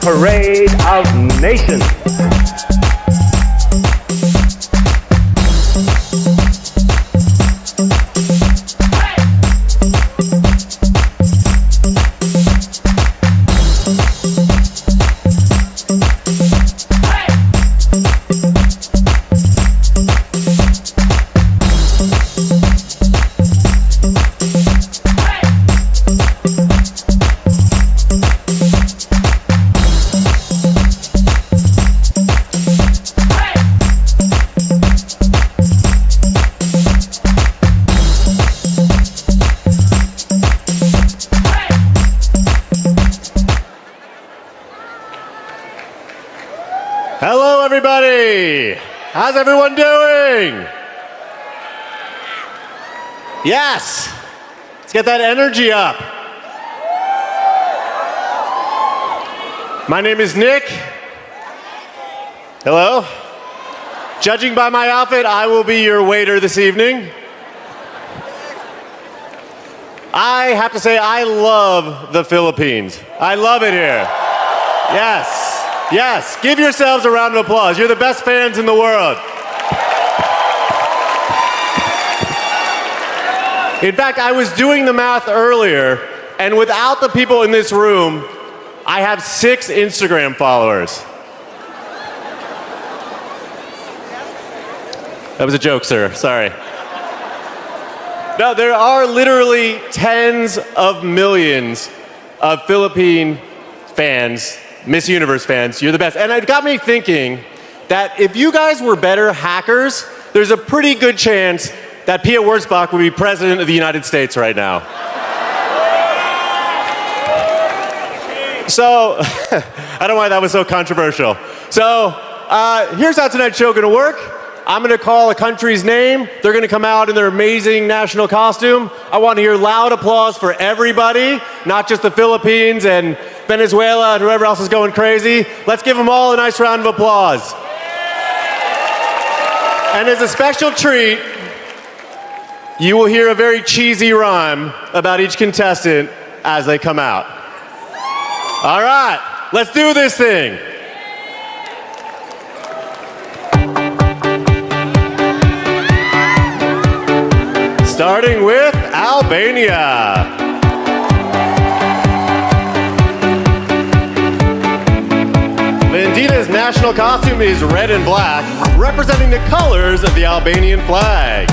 parade of nations. Hello, everybody. How's everyone doing? Yes. Let's get that energy up. My name is Nick. Hello. Judging by my outfit, I will be your waiter this evening. I have to say, I love the Philippines. I love it here. Yes. Yes, give yourselves a round of applause. You're the best fans in the world. In fact, I was doing the math earlier, and without the people in this room, I have 6 Instagram followers. That was a joke, sir. Sorry. No, there are literally tens of millions of Philippine fans, Miss Universe fans. You're the best. And it got me thinking that if you guys were better hackers, there's a pretty good chance that Pia Wurtzbach would be president of the United States right now. So, I don't know why that was so controversial. So, here's how tonight's show gonna work. I'm gonna call a country's name. They're gonna come out in their amazing national costume. I want to hear loud applause for everybody, not just the Philippines and Venezuela and whoever else is going crazy. Let's give them all a nice round of applause. And as a special treat, you will hear a very cheesy rhyme about each contestant as they come out. All right, let's do this thing. Starting with Albania. Vandina's national costume is red and black, representing the colors of the Albanian flag.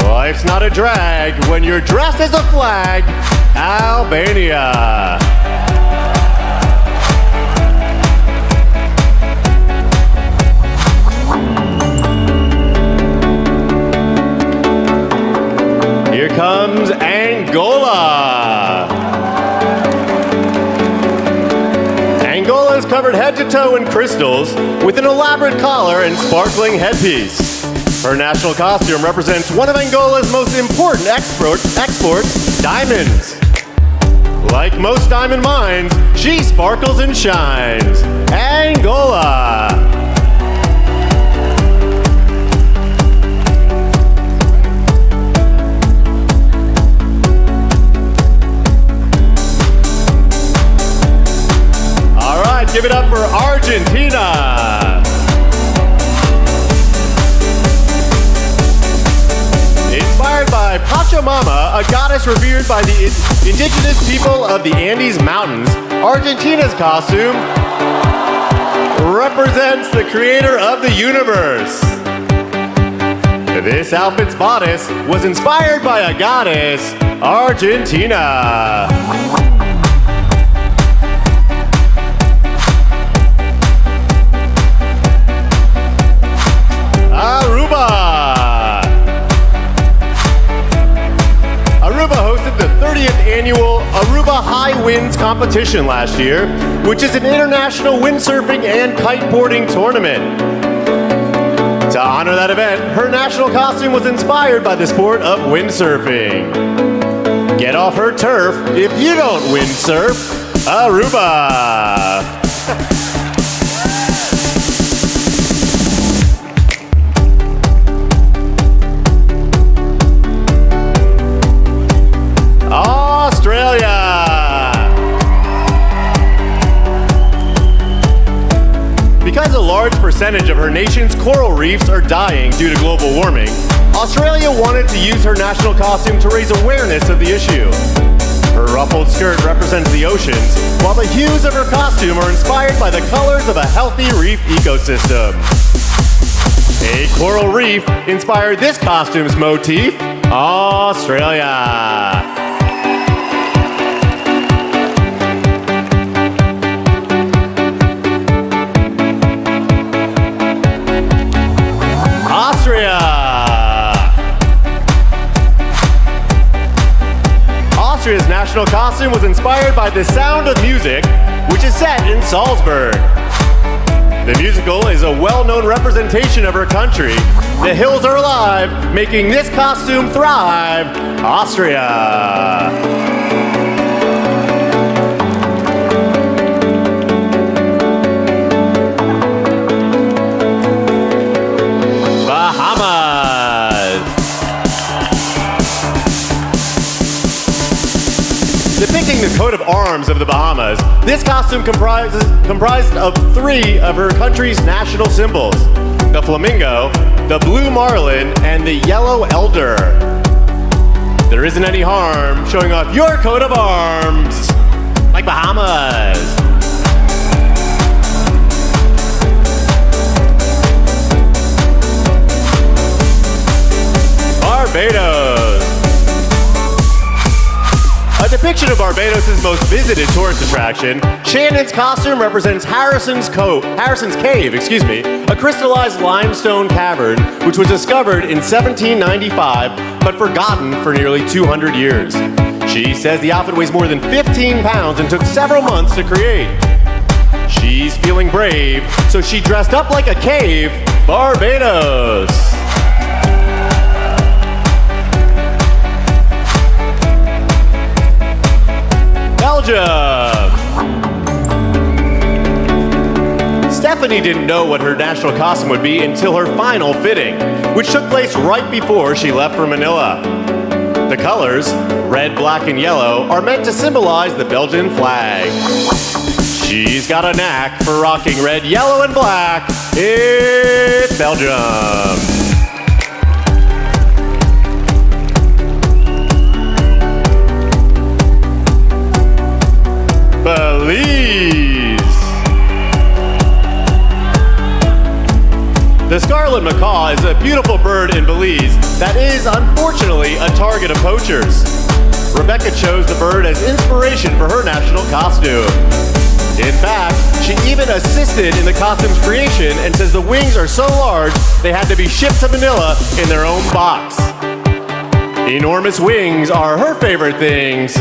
Life's not a drag when you're dressed as a flag, Albania. Here comes Angola. Angola is covered head to toe in crystals with an elaborate collar and sparkling headpiece. Her national costume represents one of Angola's most important exports, diamonds. Like most diamond mines, she sparkles and shines. Angola. Give it up for Argentina. Inspired by Pachamama, a goddess revered by the indigenous people of the Andes Mountains, Argentina's costume represents the creator of the universe. This outfit's bodice was inspired by a goddess, Argentina. Aruba hosted the 30th annual Aruba High Winds competition last year, which is an international windsurfing and kiteboarding tournament. To honor that event, her national costume was inspired by the sport of windsurfing. Get off her turf if you don't windsurf, Aruba. Australia. Because a large percentage of her nation's coral reefs are dying due to global warming, Australia wanted to use her national costume to raise awareness of the issue. Her ruffled skirt represents the oceans, while the hues of her costume are inspired by the colors of a healthy reef ecosystem. A coral reef inspired this costume's motif, Australia. Austria. Austria's national costume was inspired by The Sound of Music, which is set in Salzburg. The musical is a well-known representation of her country. The hills are alive, making this costume thrive. Austria. Depicting the coat of arms of the Bahamas, this costume comprised of three of her country's national symbols: the flamingo, the blue marlin, and the yellow elder. There isn't any harm showing off your coat of arms, like Bahamas. Barbados. A depiction of Barbados' most visited tourist attraction, Shannon's costume represents Harrison's Cave, a crystallized limestone cavern which was discovered in 1795 but forgotten for nearly 200 years. She says the outfit weighs more than 15 pounds and took several months to create. She's feeling brave, so she dressed up like a cave, Barbados. Belgium. Stephanie didn't know what her national costume would be until her final fitting, which took place right before she left for Manila. The colors, red, black, and yellow, are meant to symbolize the Belgian flag. She's got a knack for rocking red, yellow, and black. It's Belgium. Belize. The scarlet macaw is a beautiful bird in Belize that is, unfortunately, a target of poachers. Rebecca chose the bird as inspiration for her national costume. In fact, she even assisted in the costume's creation and says the wings are so large they had to be shipped to Manila in their own box. Enormous wings are her favorite things.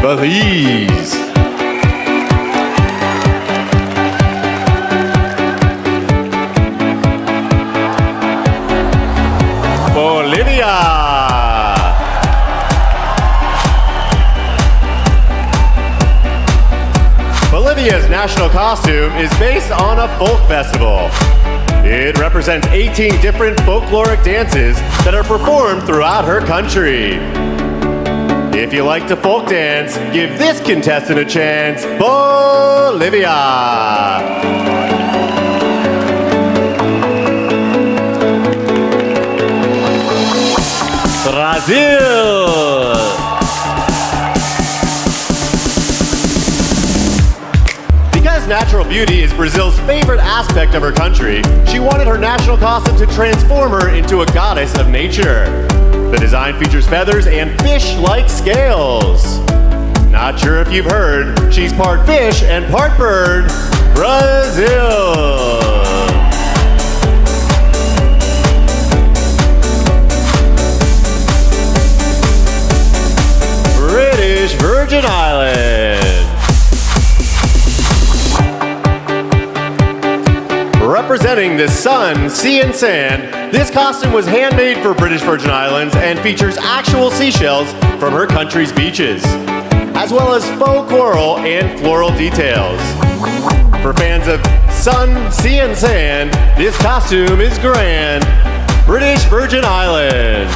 Belize. Bolivia. Bolivia's national costume is based on a folk festival. It represents 18 different folkloric dances that are performed throughout her country. If you like to folk dance, give this contestant a chance. Bolivia. Brazil. Because natural beauty is Brazil's favorite aspect of her country, she wanted her national costume to transform her into a goddess of nature. The design features feathers and fish-like scales. Not sure if you've heard, she's part fish and part bird. Brazil. British Virgin Islands. Representing the sun, sea, and sand, this costume was handmade for British Virgin Islands and features actual seashells from her country's beaches, as well as faux coral and floral details. For fans of sun, sea, and sand, this costume is grand. British Virgin Islands.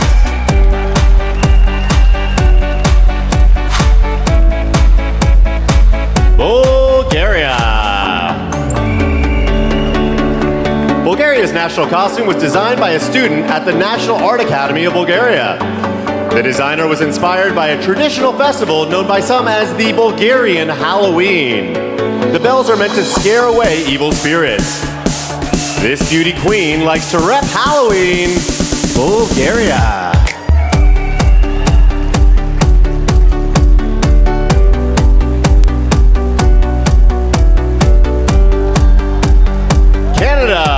Bulgaria. Bulgaria's national costume was designed by a student at the National Art Academy of Bulgaria. The designer was inspired by a traditional festival known by some as the Bulgarian Halloween. The bells are meant to scare away evil spirits. This beauty queen likes to rep Halloween, Bulgaria. Canada.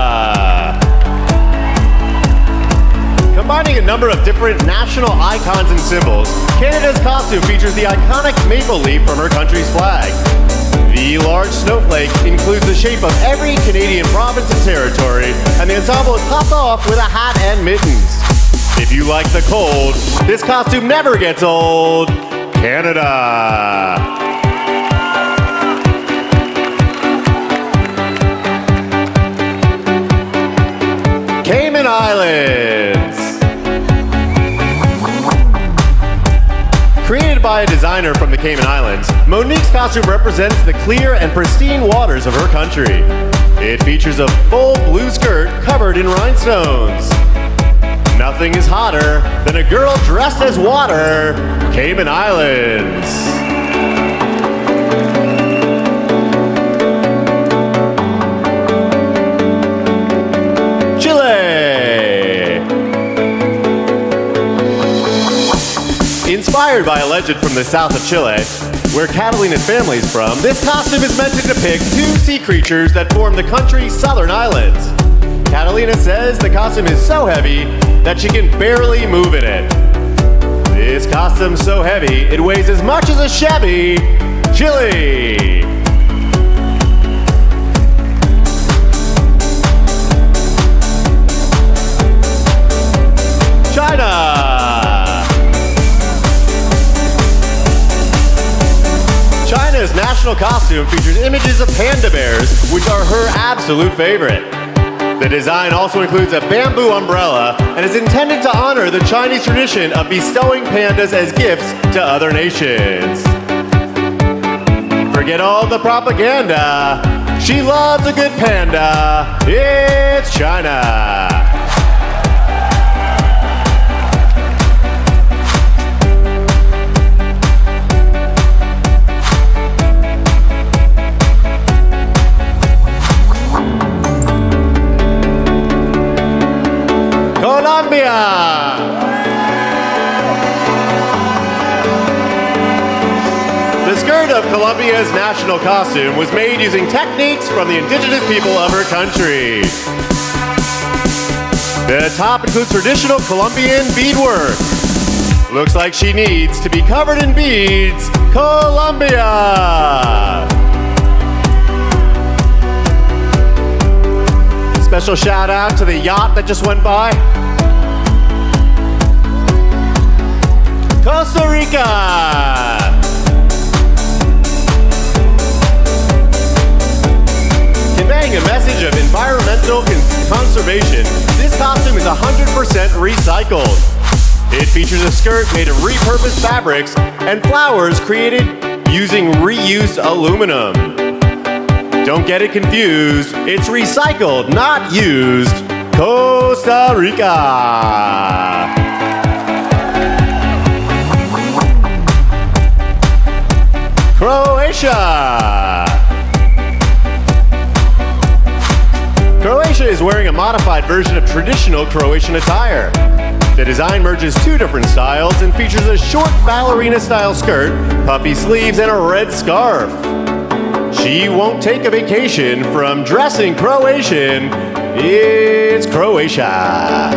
Combining a number of different national icons and symbols, Canada's costume features the iconic maple leaf from her country's flag. The large snowflake includes the shape of every Canadian province and territory, and the ensemble is topped off with a hat and mittens. If you like the cold, this costume never gets old. Canada. Cayman Islands. Created by a designer from the Cayman Islands, Monique's costume represents the clear and pristine waters of her country. It features a full blue skirt covered in rhinestones. Nothing is hotter than a girl dressed as water. Cayman Islands. Inspired by a legend from the south of Chile, where Catalina's family is from, this costume is meant to depict two sea creatures that form the country's southern islands. Catalina says the costume is so heavy that she can barely move in it. This costume's so heavy, it weighs as much as a Chevy. Chile. China. China's national costume features images of panda bears, which are her absolute favorite. The design also includes a bamboo umbrella and is intended to honor the Chinese tradition of bestowing pandas as gifts to other nations. Forget all the propaganda. She loves a good panda. It's China. Colombia. The skirt of Colombia's national costume was made using techniques from the indigenous people of her country. The top includes traditional Colombian beadwork. Looks like she needs to be covered in beads. Colombia. Special shout out to the yacht that just went by. Costa Rica. Conveying a message of environmental conservation, this costume is 100% recycled. It features a skirt made of repurposed fabrics and flowers created using reused aluminum. Don't get it confused. It's recycled, not used. Costa Rica. Croatia. Croatia is wearing a modified version of traditional Croatian attire. The design merges two different styles and features a short ballerina-style skirt, puffy sleeves, and a red scarf. She won't take a vacation from dressing Croatian. It's Croatia.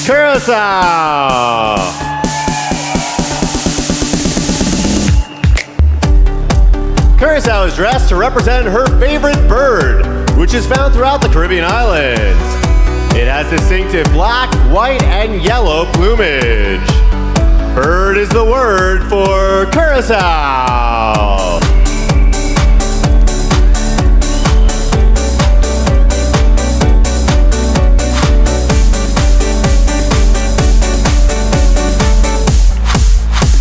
Curacao. Curacao is dressed to represent her favorite bird, which is found throughout the Caribbean islands. It has distinctive black, white, and yellow plumage. Bird is the word for Curacao.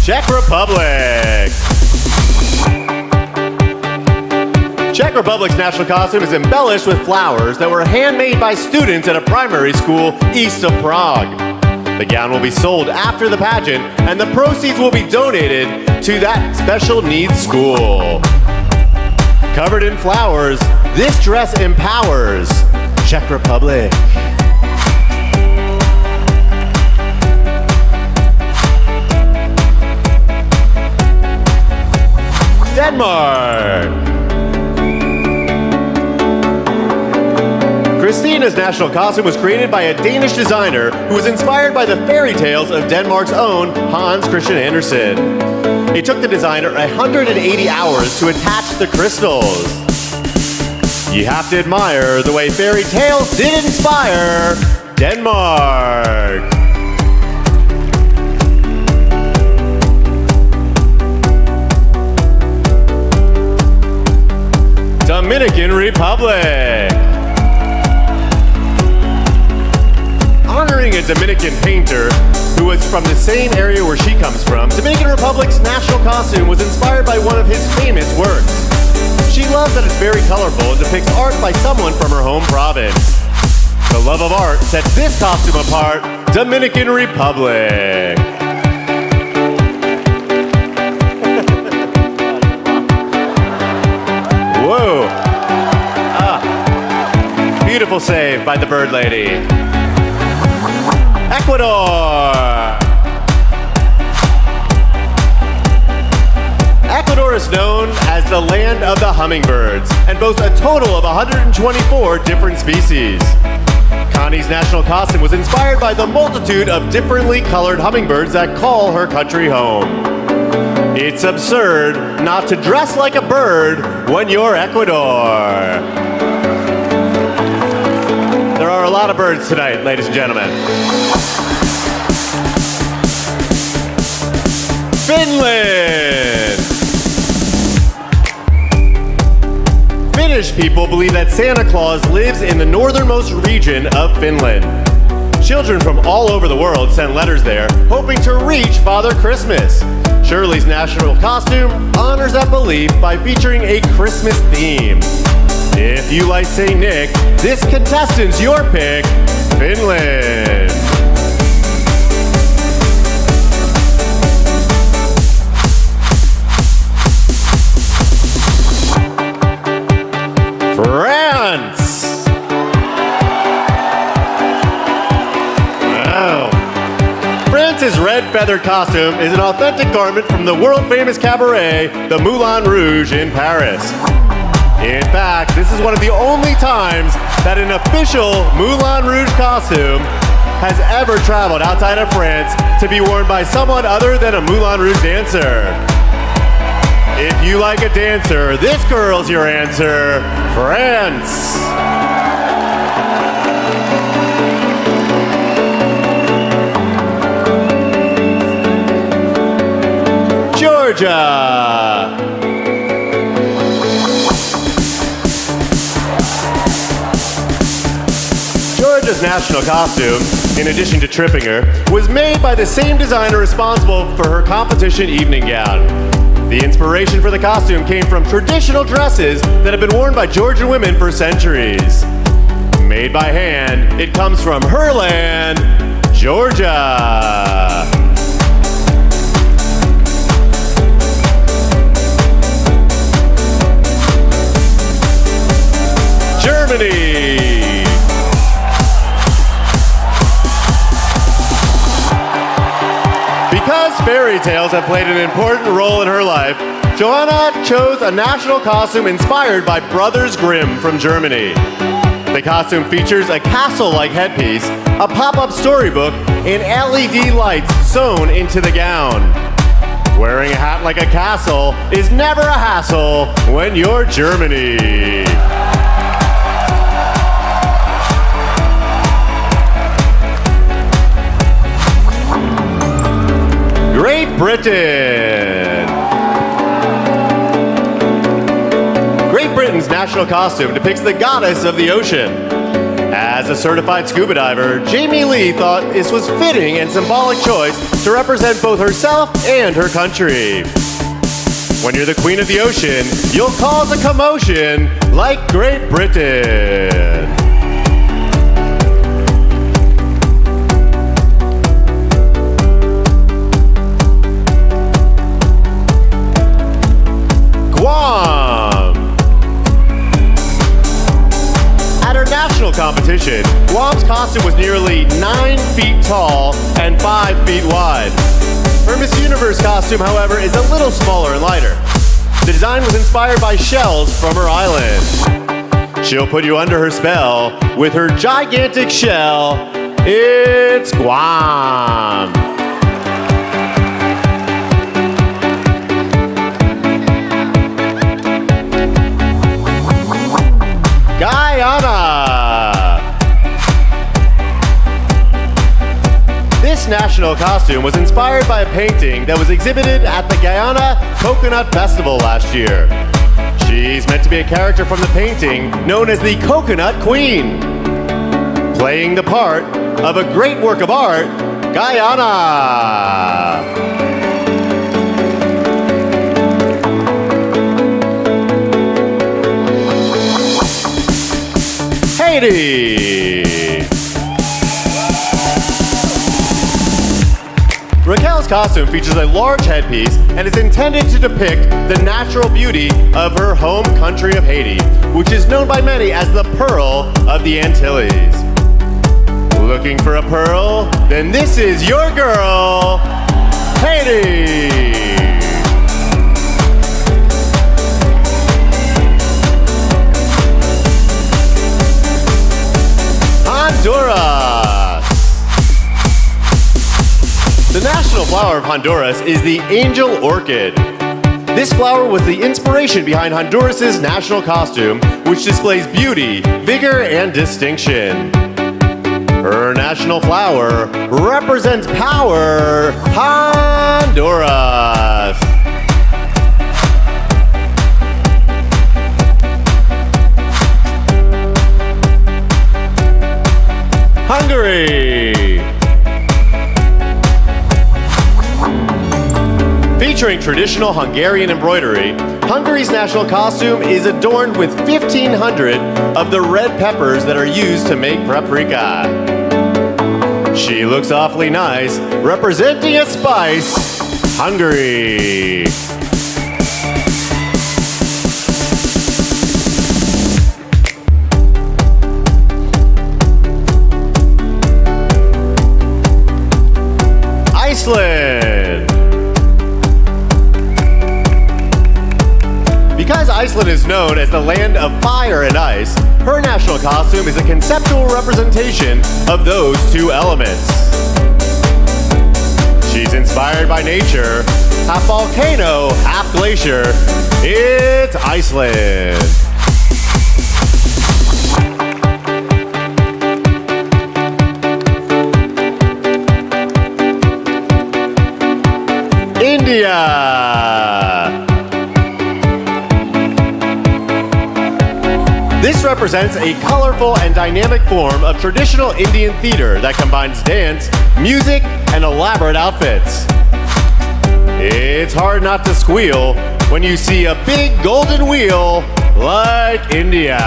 Czech Republic. Czech Republic's national costume is embellished with flowers that were handmade by students at a primary school east of Prague. The gown will be sold after the pageant, and the proceeds will be donated to that special needs school. Covered in flowers, this dress empowers Czech Republic. Denmark. Christina's national costume was created by a Danish designer who was inspired by the fairy tales of Denmark's own Hans Christian Andersen. It took the designer 180 hours to attach the crystals. You have to admire the way fairy tales did inspire Denmark. Dominican Republic. Honoring a Dominican painter who was from the same area where she comes from, Dominican Republic's national costume was inspired by one of his famous works. She loves that it's very colorful and depicts art by someone from her home province. The love of art sets this costume apart, Dominican Republic. Whoa. Beautiful save by the bird lady. Ecuador. Ecuador is known as the land of the hummingbirds and boasts a total of 124 different species. Connie's national costume was inspired by the multitude of differently colored hummingbirds that call her country home. It's absurd not to dress like a bird when you're Ecuador. There are a lot of birds tonight, ladies and gentlemen. Finland! Finnish people believe that Santa Claus lives in the northernmost region of Finland. Children from all over the world send letters there, hoping to reach Father Christmas. Shirley's national costume honors that belief by featuring a Christmas theme. If you like St. Nick, this contestant's your pick, Finland. France. Wow. France's red feathered costume is an authentic garment from the world-famous cabaret, the Moulin Rouge in Paris. In fact, this is one of the only times that an official Moulin Rouge costume has ever traveled outside of France to be worn by someone other than a Moulin Rouge dancer. If you like a dancer, this girl's your answer, France. Georgia. Georgia's national costume, in addition to tripping her, was made by the same designer responsible for her competition evening gown. The inspiration for the costume came from traditional dresses that have been worn by Georgian women for centuries. Made by hand, it comes from her land, Georgia. Germany. Because fairy tales have played an important role in her life, Joanna chose a national costume inspired by Brothers Grimm from Germany. The costume features a castle-like headpiece, a pop-up storybook, and LED lights sewn into the gown. Wearing a hat like a castle is never a hassle when you're Germany. Great Britain. Great Britain's national costume depicts the goddess of the ocean. As a certified scuba diver, Jamie Lee thought this was fitting and symbolic choice to represent both herself and her country. When you're the queen of the ocean, you'll cause a commotion like Great Britain. Guam. At her national competition, Guam's costume was nearly 9 feet tall and 5 feet wide. Her Miss Universe costume, however, is a little smaller and lighter. The design was inspired by shells from her island. She'll put you under her spell with her gigantic shell. It's Guam. Guyana. This national costume was inspired by a painting that was exhibited at the Guyana Coconut Festival last year. She's meant to be a character from the painting known as the Coconut Queen, playing the part of a great work of art, Guyana. Haiti. Raquel's costume features a large headpiece and is intended to depict the natural beauty of her home country of Haiti, which is known by many as the Pearl of the Antilles. Looking for a pearl? Then this is your girl, Haiti! Honduras. The national flower of Honduras is the angel orchid. This flower was the inspiration behind Honduras' national costume, which displays beauty, vigor, and distinction. Her national flower represents power, Honduras. Hungary. Featuring traditional Hungarian embroidery, Hungary's national costume is adorned with 1,500 of the red peppers that are used to make paprika. She looks awfully nice, representing a spice, Hungary. Iceland. Because Iceland is known as the land of fire and ice, her national costume is a conceptual representation of those two elements. She's inspired by nature, half volcano, half glacier. It's Iceland. India. This represents a colorful and dynamic form of traditional Indian theater that combines dance, music, and elaborate outfits. It's hard not to squeal when you see a big golden wheel like India.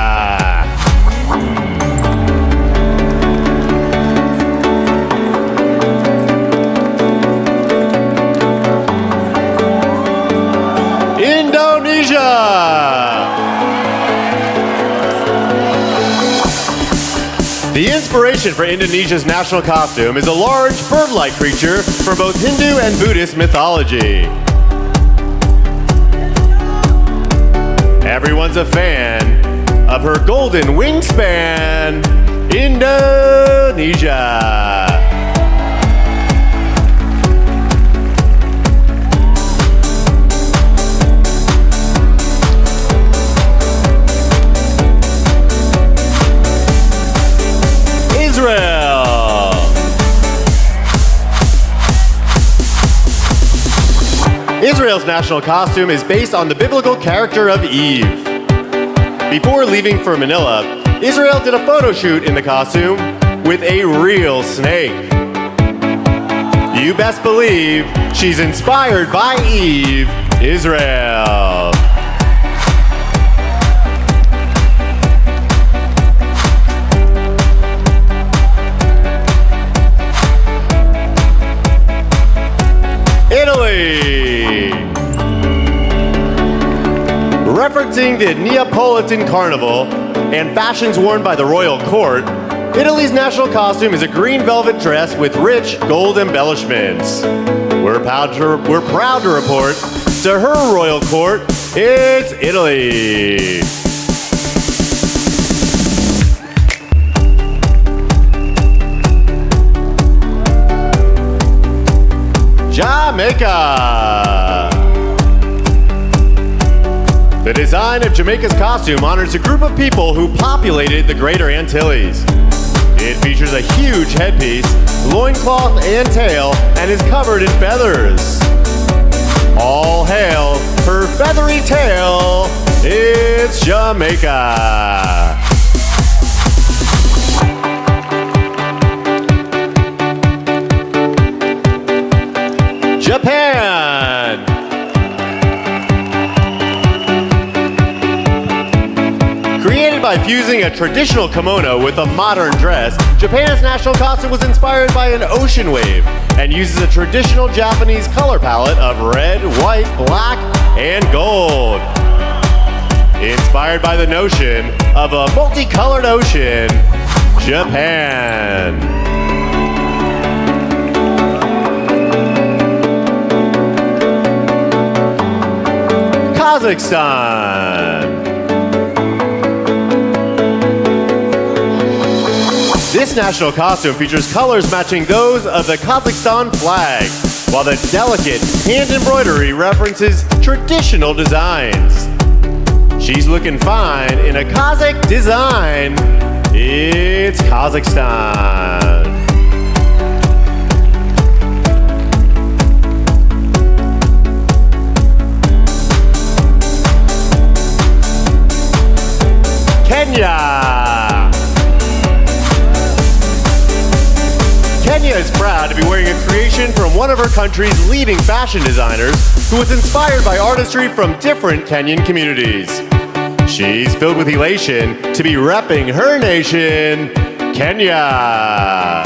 Indonesia. The inspiration for Indonesia's national costume is a large bird-like creature from both Hindu and Buddhist mythology. Everyone's a fan of her golden wingspan, Indonesia. Israel. Israel's national costume is based on the biblical character of Eve. Before leaving for Manila, Israel did a photo shoot in the costume with a real snake. you best believe she's inspired by Eve, Israel. Italy. Referencing the Neapolitan Carnival and fashions worn by the royal court, Italy's national costume is a green velvet dress with rich gold embellishments. We're proud to report to her royal court, it's Italy. Jamaica. The design of Jamaica's costume honors a group of people who populated the Greater Antilles. It features a huge headpiece, loincloth and tail, and is covered in feathers. All hail her feathery tail, it's Jamaica. Japan. Created by fusing a traditional kimono with a modern dress, Japan's national costume was inspired by an ocean wave and uses a traditional Japanese color palette of red, white, black, and gold. Inspired by the notion of a multicolored ocean, Japan. Kazakhstan. This national costume features colors matching those of the Kazakhstan flag, while the delicate hand embroidery references traditional designs. She's looking fine in a Kazakh design. It's Kazakhstan. Kenya. Kenya is proud to be wearing a creation from one of her country's leading fashion designers who was inspired by artistry from different Kenyan communities. She's filled with elation to be repping her nation, Kenya.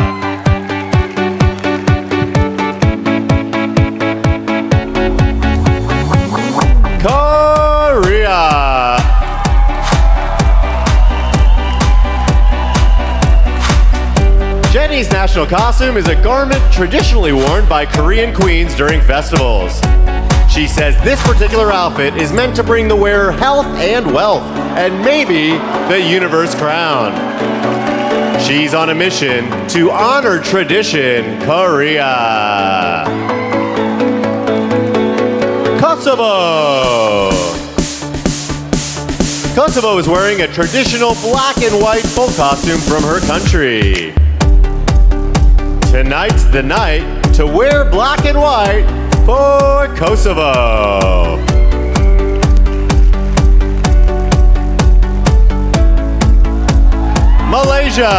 Korea. Jenny's national costume is a garment traditionally worn by Korean queens during festivals. She says this particular outfit is meant to bring the wearer health and wealth, and maybe the universe crown. She's on a mission to honor tradition, Korea. Kosovo. Kosovo is wearing a traditional black and white folk costume from her country. Tonight's the night to wear black and white for Kosovo. Malaysia.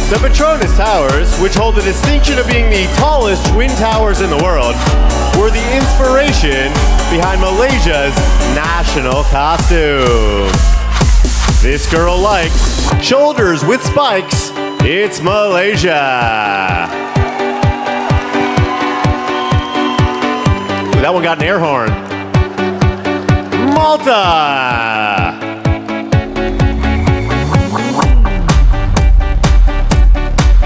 The Petronas Towers, which hold the distinction of being the tallest twin towers in the world, were the inspiration behind Malaysia's national costume. This girl likes shoulders with spikes. It's Malaysia. Ooh, that one got an air horn. Malta.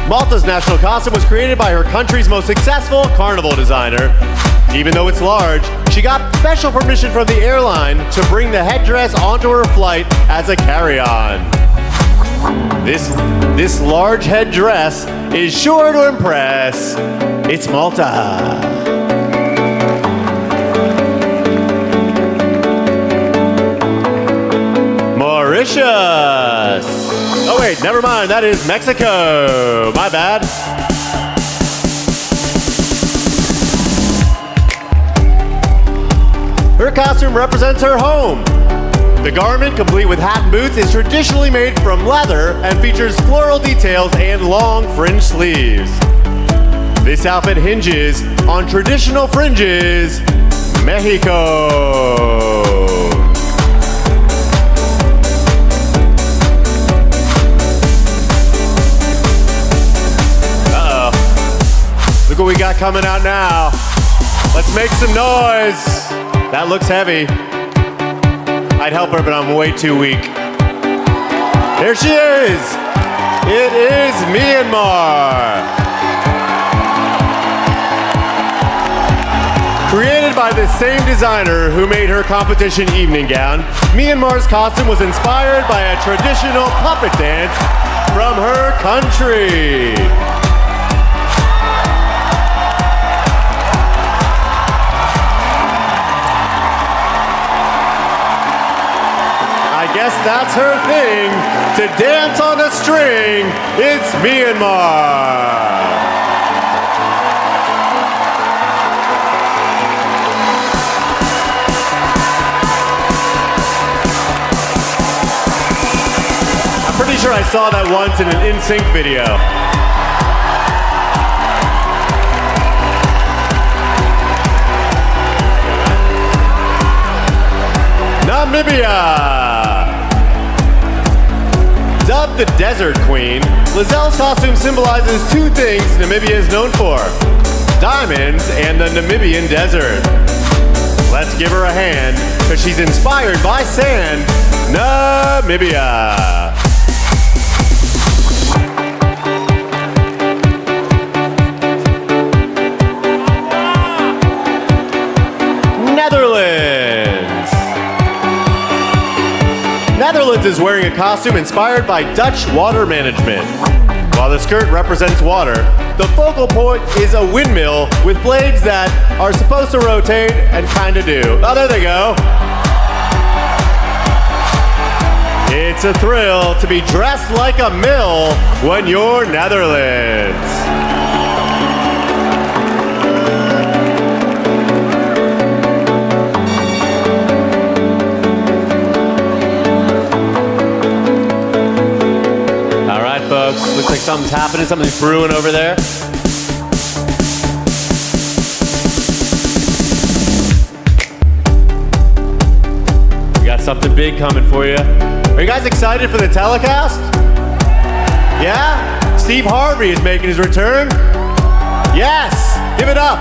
Malta's national costume was created by her country's most successful carnival designer. Even though it's large, she got special permission from the airline to bring the headdress onto her flight as a carry-on. This large headdress is sure to impress. It's Malta. Mauritius. Oh wait, never mind, that is Mexico. My bad. Her costume represents her home. The garment, complete with hat and boots, is traditionally made from leather and features floral details and long fringe sleeves. This outfit hinges on traditional fringes, Mexico. Look what we got coming out now. Let's make some noise. That looks heavy. I'd help her, but I'm way too weak. There she is. It is Myanmar. Created by the same designer who made her competition evening gown, Myanmar's costume was inspired by a traditional puppet dance from her country. I guess that's her thing, to dance on a string. It's Myanmar. I'm pretty sure I saw that once in an NSYNC video. Namibia. Dubbed the Desert Queen, Lizelle's costume symbolizes two things Namibia is known for: diamonds and the Namibian desert. Let's give her a hand, because she's inspired by sand, Namibia. Netherlands is wearing a costume inspired by Dutch water management. While the skirt represents water, the focal point is a windmill with blades that are supposed to rotate and kinda do. Oh, there they go. It's a thrill to be dressed like a mill when you're Netherlands. Folks, looks like something's happening, something's brewing over there. We got something big coming for you. Are you guys excited for the telecast? Yeah? Steve Harvey is making his return? Yes! Give it up!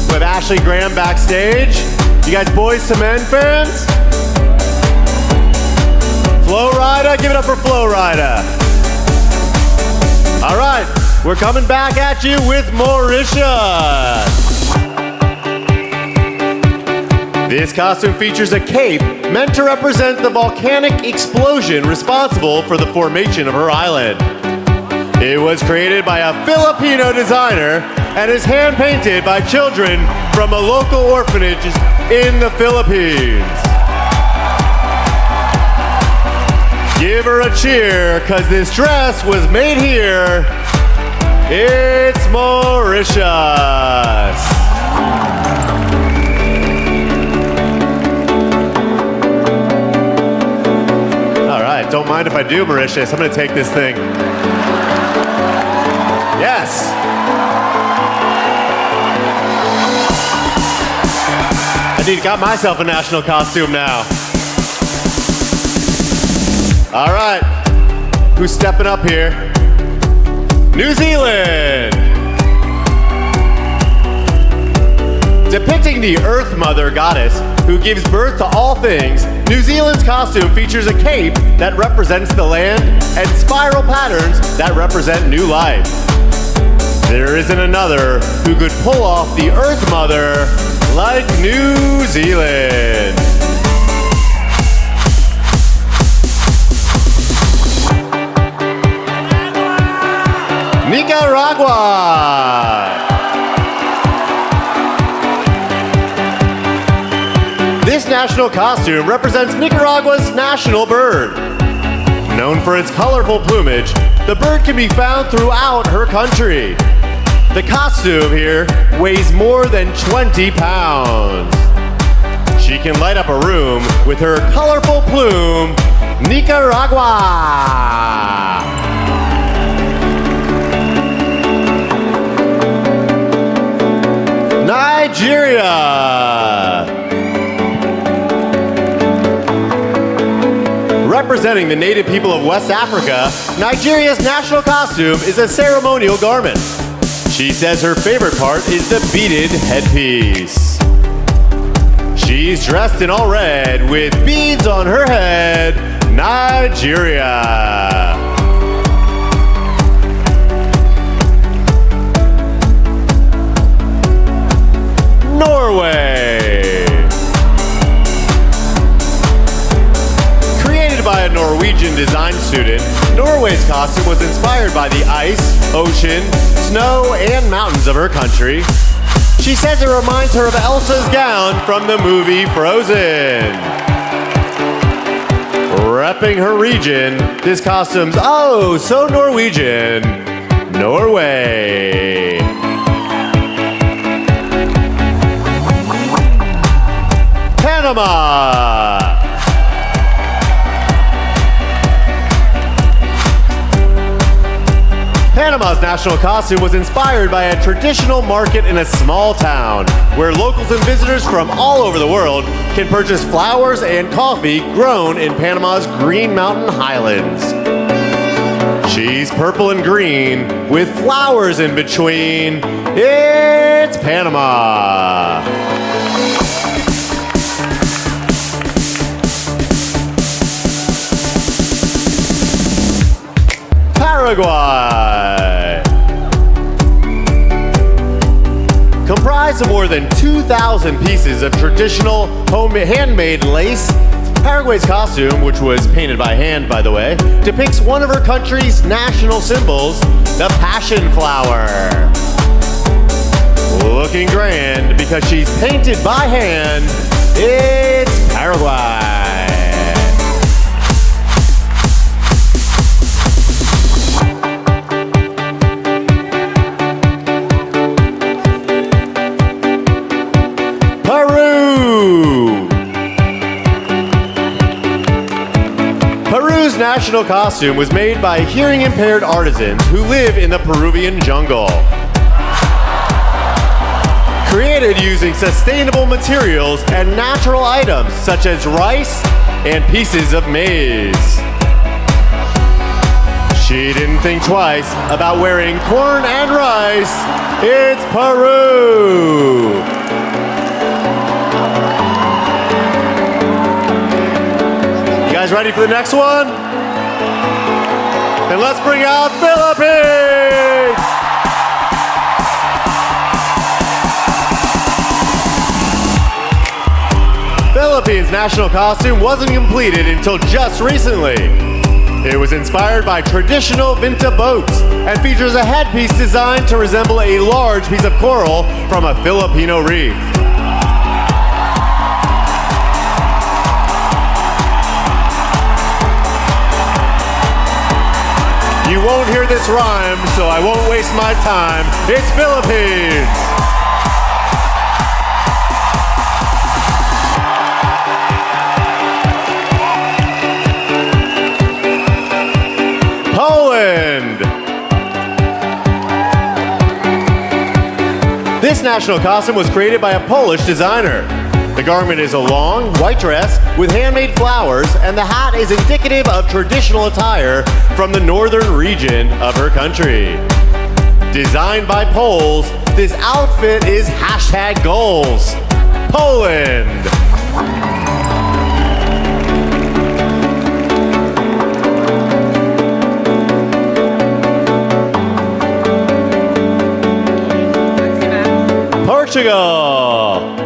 We have Ashley Graham backstage. You guys Boys to Men fans? Flo Rida, give it up for Flo Rida. All right, we're coming back at you with Mauritius. This costume features a cape meant to represent the volcanic explosion responsible for the formation of her island. It was created by a Filipino designer and is hand-painted by children from a local orphanage in the Philippines. Give her a cheer, cause this dress was made here. It's Mauritius. All right, don't mind if I do, Mauritius. I'm gonna take this thing. Yes. I got myself a national costume now. All right, who's stepping up here? New Zealand. Depicting the Earth Mother goddess who gives birth to all things, New Zealand's costume features a cape that represents the land and spiral patterns that represent new life. There isn't another who could pull off the Earth Mother like New Zealand. Nicaragua. This national costume represents Nicaragua's national bird. Known for its colorful plumage, the bird can be found throughout her country. The costume here weighs more than 20 pounds. She can light up a room with her colorful plume, Nicaragua. Nigeria. Representing the native people of West Africa, Nigeria's national costume is a ceremonial garment. She says her favorite part is the beaded headpiece. She's dressed in all red with beads on her head, Nigeria. Norway. Created by a Norwegian design student, Norway's costume was inspired by the ice, ocean, snow, and mountains of her country. She says it reminds her of Elsa's gown from the movie Frozen. Repping her region, this costume's oh so Norwegian, Norway. Panama. Panama's national costume was inspired by a traditional market in a small town where locals and visitors from all over the world can purchase flowers and coffee grown in Panama's Green Mountain Highlands. She's purple and green with flowers in between. It's Panama. Paraguay. Comprised of more than 2,000 pieces of traditional handmade lace, Paraguay's costume, which was painted by hand, by the way, depicts one of her country's national symbols, the passion flower. Looking grand because she's painted by hand, it's Paraguay. Peru's national costume was made by hearing-impaired artisans who live in the Peruvian jungle. Created using sustainable materials and natural items such as rice and pieces of maize. She didn't think twice about wearing corn and rice. It's Peru! You guys ready for the next one? Then let's bring out Philippines! Philippines' national costume wasn't completed until just recently. It was inspired by traditional Vinta boats and features a headpiece designed to resemble a large piece of coral from a Filipino reef. You won't hear this rhyme, so I won't waste my time. It's Philippines! Poland! This national costume was created by a Polish designer. The garment is a long, white dress with handmade flowers, and the hat is indicative of traditional attire from the northern region of her country. Designed by Poles, this outfit is #goals. Poland! Portugal!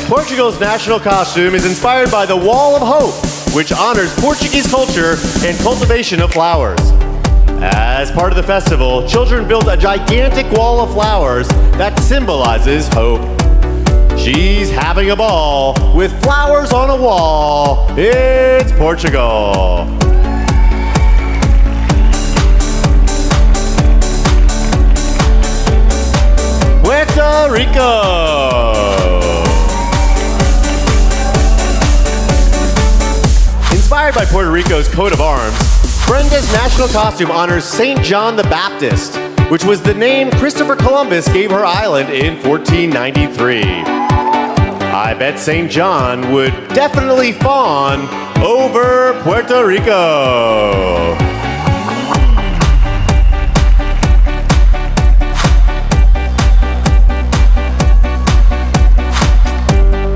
Portugal's national costume is inspired by the Wall of Hope, which honors Portuguese culture and cultivation of flowers. As part of the festival, children built a gigantic wall of flowers that symbolizes hope. She's having a ball with flowers on a wall. It's Portugal. Puerto Rico. Inspired by Puerto Rico's coat of arms, Brenda's national costume honors St. John the Baptist, which was the name Christopher Columbus gave her island in 1493. I bet St. John would definitely fawn over Puerto Rico.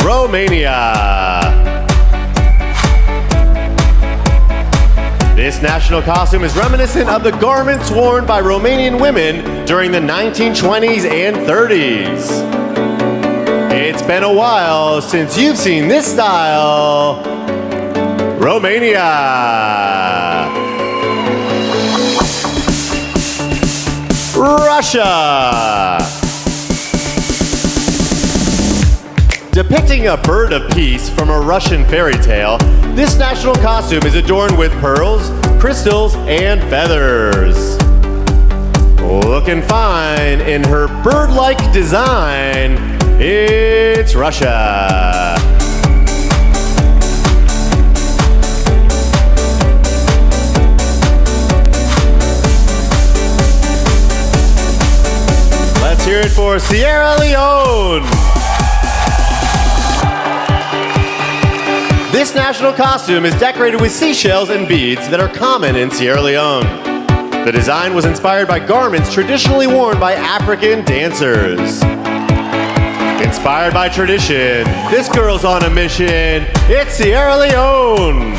Romania. This national costume is reminiscent of the garments worn by Romanian women during the 1920s and 30s. It's been a while since you've seen this style. Romania. Russia. Depicting a bird of peace from a Russian fairy tale, this national costume is adorned with pearls, crystals, and feathers. Looking fine in her bird-like design, it's Russia. Let's hear it for Sierra Leone. This national costume is decorated with seashells and beads that are common in Sierra Leone. The design was inspired by garments traditionally worn by African dancers. Inspired by tradition, this girl's on a mission. It's Sierra Leone.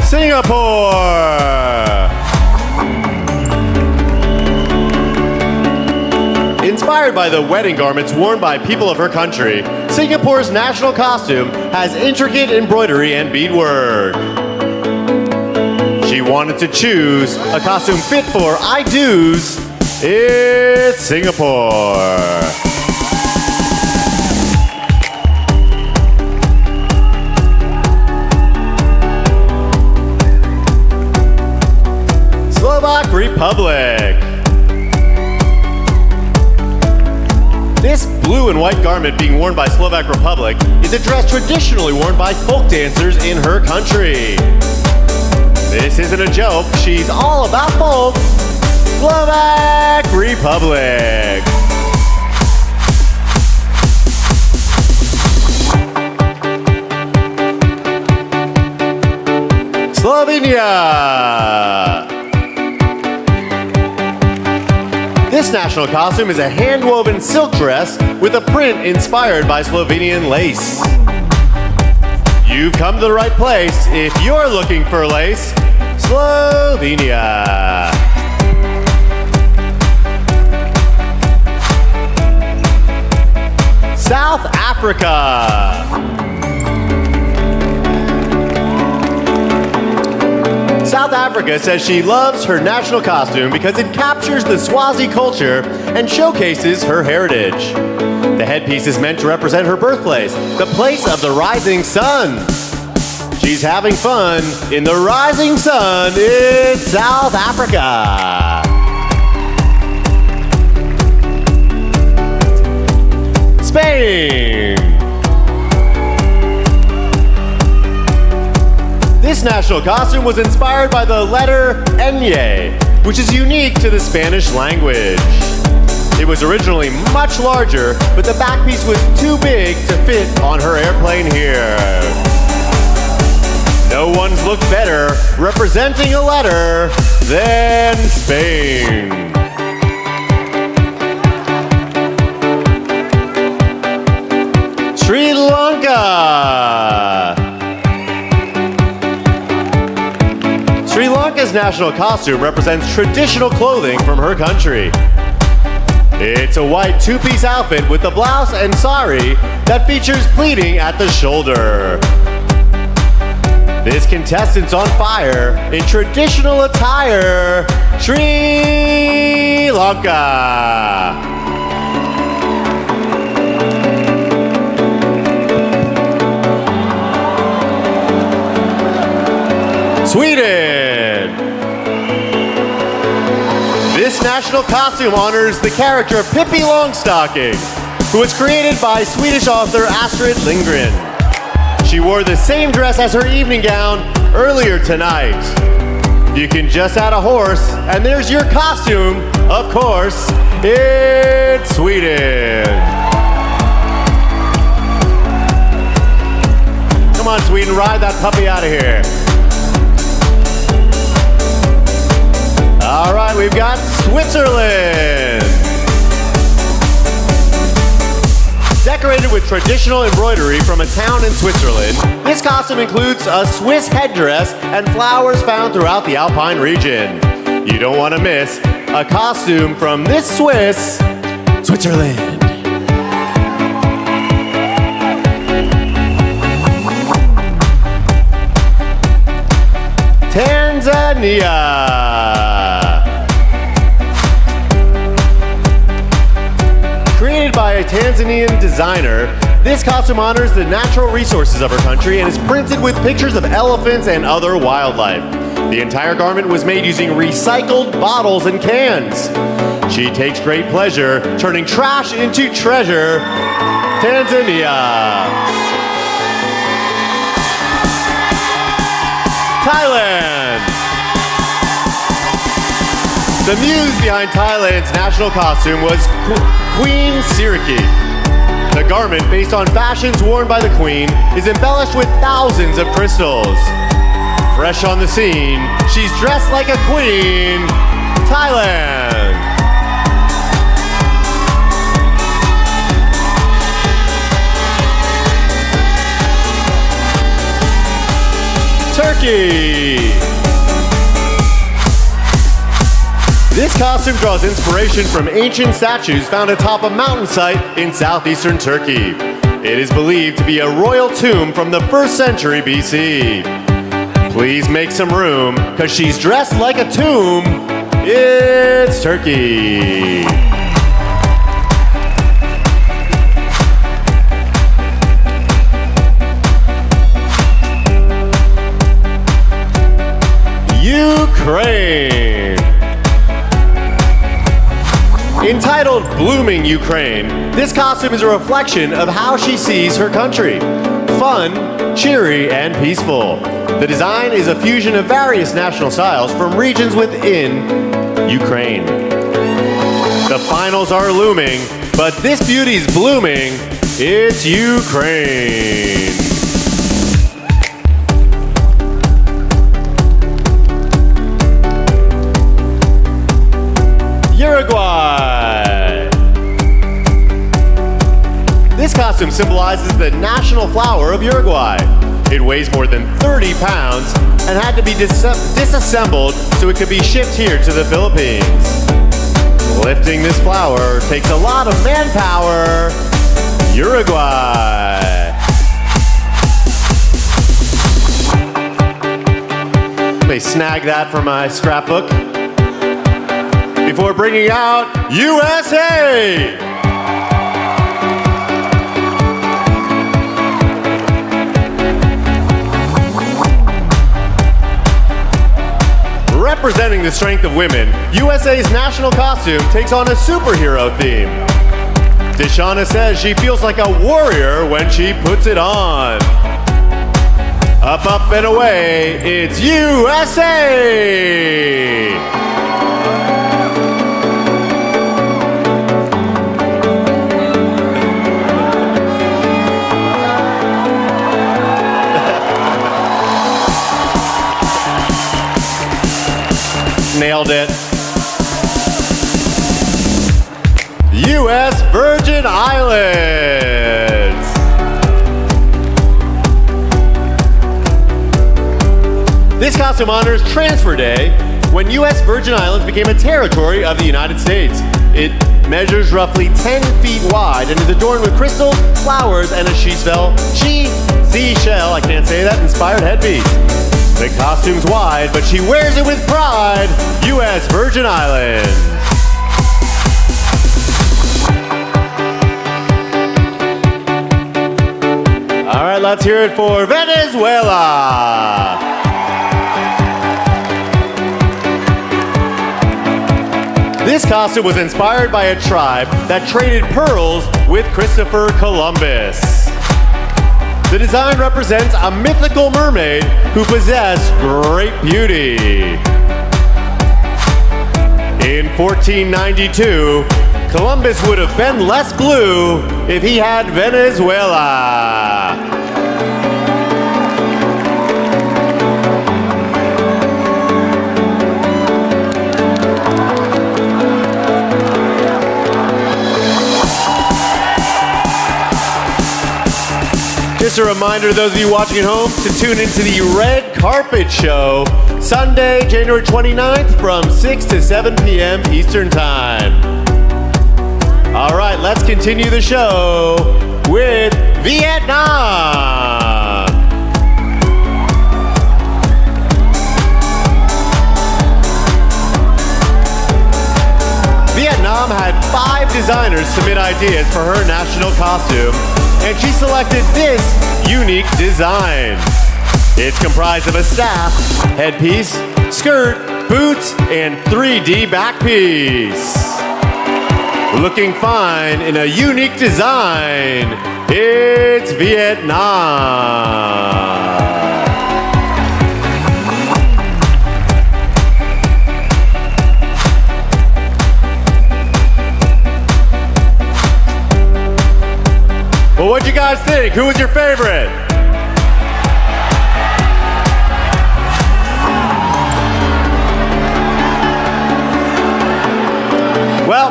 Singapore. Inspired by the wedding garments worn by people of her country, Singapore's national costume has intricate embroidery and beadwork. She wanted to choose a costume fit for I-dos. It's Singapore. Slovak Republic. This blue and white garment being worn by Slovak Republic is a dress traditionally worn by folk dancers in her country. This isn't a joke, she's all about folk. Slovak Republic. Slovenia. This national costume is a hand-woven silk dress with a print inspired by Slovenian lace. You've come to the right place if you're looking for lace. Slovenia. South Africa. South Africa says she loves her national costume because it captures the Swazi culture and showcases her heritage. The headpiece is meant to represent her birthplace, the place of the rising sun. She's having fun in the rising sun in South Africa. Spain. This national costume was inspired by the letter Ñ, which is unique to the Spanish language. It was originally much larger, but the back piece was too big to fit on her airplane here. No one's looked better representing a letter than Spain. Sri Lanka. Sri Lanka's national costume represents traditional clothing from her country. It's a white two-piece outfit with a blouse and sari that features pleating at the shoulder. This contestant's on fire in traditional attire, Sri Lanka. Sweden. This national costume honors the character of Pippi Longstocking, who was created by Swedish author Astrid Lindgren. She wore the same dress as her evening gown earlier tonight. You can just add a horse, and there's your costume. Of course, it's Sweden. Come on, Sweden, ride that puppy out of here. All right, we've got Switzerland. Decorated with traditional embroidery from a town in Switzerland, this costume includes a Swiss headdress and flowers found throughout the Alpine region. You don't want to miss a costume from this Switzerland. Tanzania. Created by a Tanzanian designer, this costume honors the natural resources of her country and is printed with pictures of elephants and other wildlife. The entire garment was made using recycled bottles and cans. She takes great pleasure turning trash into treasure. Tanzania. Thailand. The muse behind Thailand's national costume was Queen Siriki. The garment, based on fashions worn by the Queen, is embellished with thousands of crystals. Fresh on the scene, she's dressed like a queen. Thailand. Turkey. This costume draws inspiration from ancient statues found atop a mountainside in southeastern Turkey. It is believed to be a royal tomb from the 1st century BC. Please make some room, because she's dressed like a tomb. It's Turkey. Ukraine. Entitled Blooming Ukraine, this costume is a reflection of how she sees her country. Fun, cheery, and peaceful. The design is a fusion of various national styles from regions within Ukraine. The finals are looming, but this beauty's blooming. It's Ukraine. Uruguay. This costume symbolizes the national flower of Uruguay. It weighs more than 30 pounds and had to be disassembled so it could be shipped here to the Philippines. Lifting this flower takes a lot of manpower. Uruguay. Let me snag that for my scrapbook. Before bringing out USA! Representing the strength of women, USA's national costume takes on a superhero theme. Deshauna says she feels like a warrior when she puts it on. Up, up, and away, it's USA! Nailed it. U.S. Virgin Islands. This costume honors Transfer Day, when U.S. Virgin Islands became a territory of the United States. It measures roughly 10 feet wide and is adorned with crystals, flowers, and a seashell, I can't say that, inspired headpiece. The costume's wide, but she wears it with pride. U.S. Virgin Islands. All right, let's hear it for Venezuela. This costume was inspired by a tribe that traded pearls with Christopher Columbus. The design represents a mythical mermaid who possessed great beauty. In 1492, Columbus would have been less blue if he had Venezuela. Just a reminder to those of you watching at home to tune into the Red Carpet Show, Sunday, January 29th from 6 to 7 p.m. Eastern Time. All right, let's continue the show with Vietnam. Vietnam had 5 designers submit ideas for her national costume, and she selected this unique design. It's comprised of a staff, headpiece, skirt, boots, and 3D back piece. Looking fine in a unique design, it's Vietnam. Well, what'd you guys think? Who was your favorite? Well,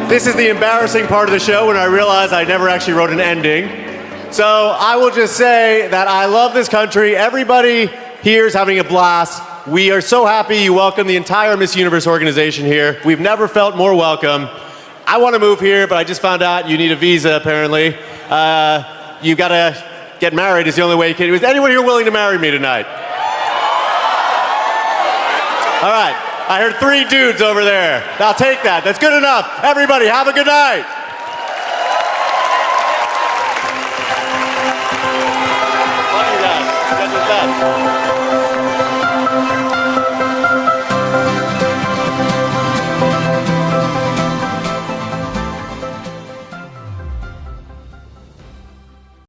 this is the embarrassing part of the show when I realize I never actually wrote an ending. So I will just say that I love this country. Everybody here is having a blast. We are so happy you welcome the entire Miss Universe organization here. We've never felt more welcome. I want to move here, but I just found out you need a visa, apparently. You've got to get married is the only way you can. Is anyone here willing to marry me tonight? All right. I heard 3 dudes over there. I'll take that. That's good enough. Everybody, have a good night.